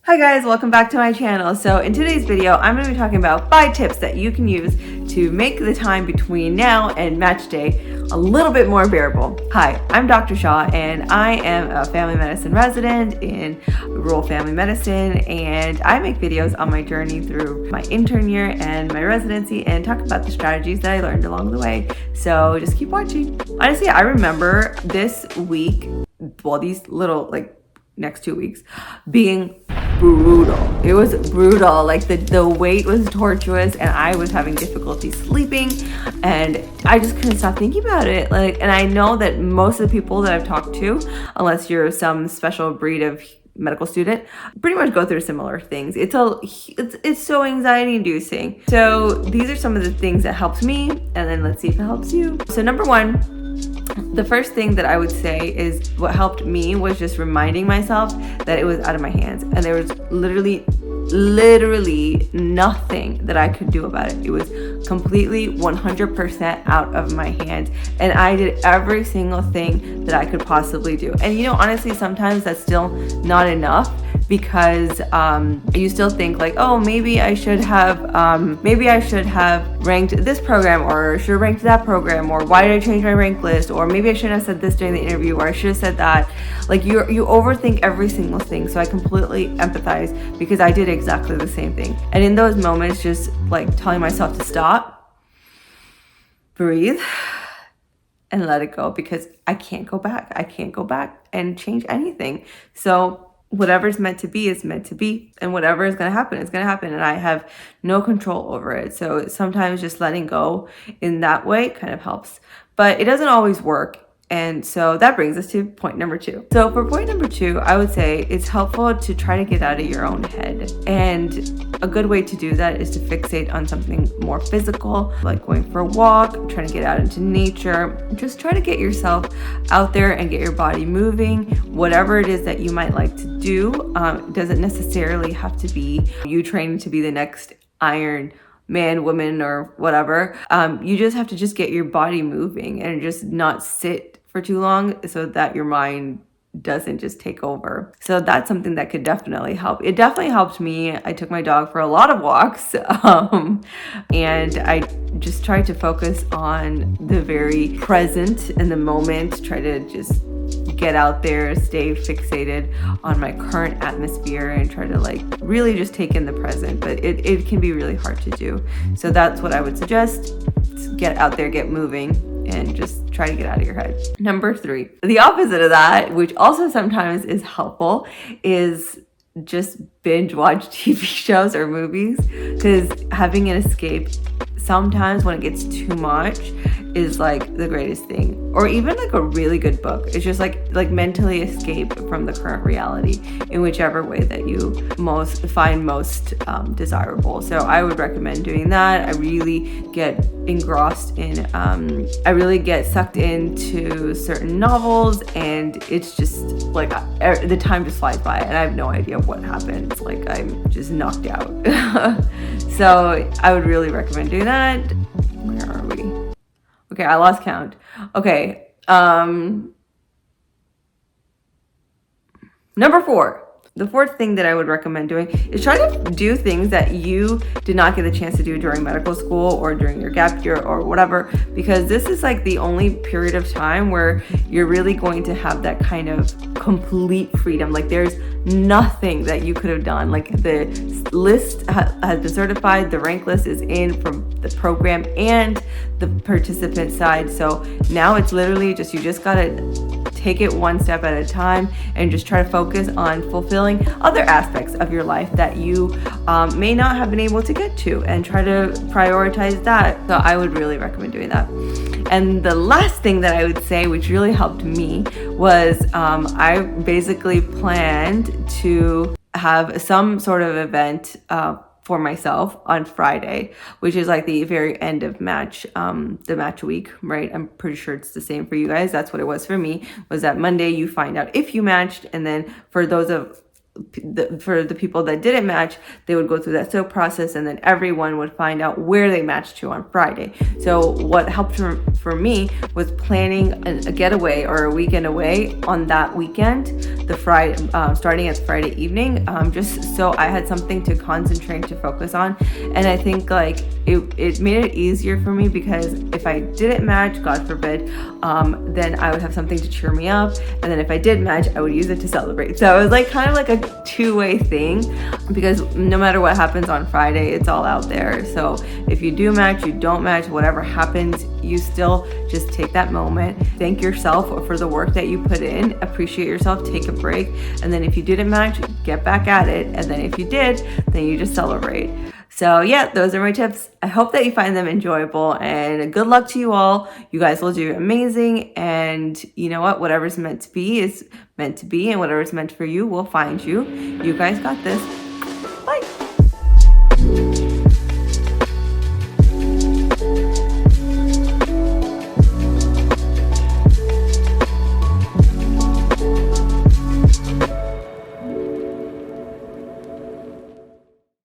Hi guys, welcome back to my channel. So in today's video, I'm going to be talking about 5 tips that you can use to make the time between now and match day a little bit more bearable. Hi, I'm Dr. Shaw and I am a family medicine resident in rural family medicine, and I make videos on my journey through my intern year and my residency and talk about the strategies that I learned along the way. So just keep watching. Honestly, I remember this week, well, these little next 2 weeks being brutal. It was brutal. Like the wait was torturous and I was having difficulty sleeping and I just couldn't stop thinking about it. And I know that most of the people that I've talked to, unless you're some special breed of medical student, pretty much go through similar things. It's so anxiety inducing. So these are some of the things that helped me, and then let's see if it helps you. So number 1, the first thing that I would say is what helped me was just reminding myself that it was out of my hands and there was literally nothing that I could do about it. It was completely 100% out of my hands, and I did every single thing that I could possibly do. And honestly, sometimes that's still not enough, because you still think like, oh, maybe I should have ranked this program, or should have ranked that program, or why did I change my rank list, or maybe I shouldn't have said this during the interview, or I should have said that. Like you overthink every single thing. So I completely empathize, because I did exactly the same thing. And in those moments, just like telling myself to stop, breathe, and let it go, because I can't go back. I can't go back and change anything. So whatever's meant to be is meant to be, and whatever is going to happen is going to happen, and I have no control over it. So sometimes just letting go in that way kind of helps, but it doesn't always work. And so that brings us to point number 2. So for point number 2, I would say it's helpful to try to get out of your own head. And a good way to do that is to fixate on something more physical, like going for a walk, trying to get out into nature. Just try to get yourself out there and get your body moving. Whatever it is that you might like to do, doesn't necessarily have to be you training to be the next Iron Man, woman, or whatever. You just have to just get your body moving and just not sit for too long, so that your mind doesn't just take over. So that's something that could definitely help. It definitely helped me. I took my dog for a lot of walks, and I just tried to focus on the very present in the moment, try to just get out there, stay fixated on my current atmosphere, and try to really just take in the present. But it can be really hard to do. So that's what I would suggest. Get out there, get moving, and just try to get out of your head. Number 3, the opposite of that, which also sometimes is helpful, is just binge watch TV shows or movies, because having an escape sometimes when it gets too much is like the greatest thing. Or even like a really good book. It's just like mentally escape from the current reality in whichever way that you find most desirable. So I would recommend doing that. I really get engrossed in, I really get sucked into certain novels, and it's just like the time just flies by and I have no idea what happens. Like I'm just knocked out. So I would really recommend doing that. Where are we? Okay, I lost count. Okay, number 4. The 4th thing that I would recommend doing is try to do things that you did not get the chance to do during medical school or during your gap year or whatever, because this is like the only period of time where you're really going to have that kind of complete freedom. Like there's nothing that you could have done. Like the list has been certified, the rank list is in from the program and the participant side. So now it's literally just, you just gotta take it one step at a time and just try to focus on fulfilling other aspects of your life that you may not have been able to get to, and try to prioritize that. So I would really recommend doing that. And the last thing that I would say, which really helped me, was I basically planned to have some sort of event for myself on Friday, which is like the very end of the match week, right? I'm pretty sure it's the same for you guys. That's what it was for me, was that Monday you find out if you matched, and then for those of for the people that didn't match, they would go through that soap process, and then everyone would find out where they matched to on Friday. So what helped for me was planning a getaway or a weekend away on that weekend, the Friday, starting at Friday evening, just so I had something to concentrate, to focus on. And I think like it made it easier for me, because if I didn't match, God forbid, then I would have something to cheer me up, and then if I did match, I would use it to celebrate. So it was like kind of like a two-way thing, because no matter what happens on Friday, it's all out there. So if you do match, you don't match, whatever happens, you still just take that moment, thank yourself for the work that you put in, appreciate yourself, take a break, and then if you didn't match, get back at it, and then if you did, then you just celebrate. So yeah, those are my tips. I hope that you find them enjoyable, and good luck to you all. You guys will do amazing, and you know what? Whatever's meant to be is meant to be, and whatever's meant for you will find you. You guys got this. Bye.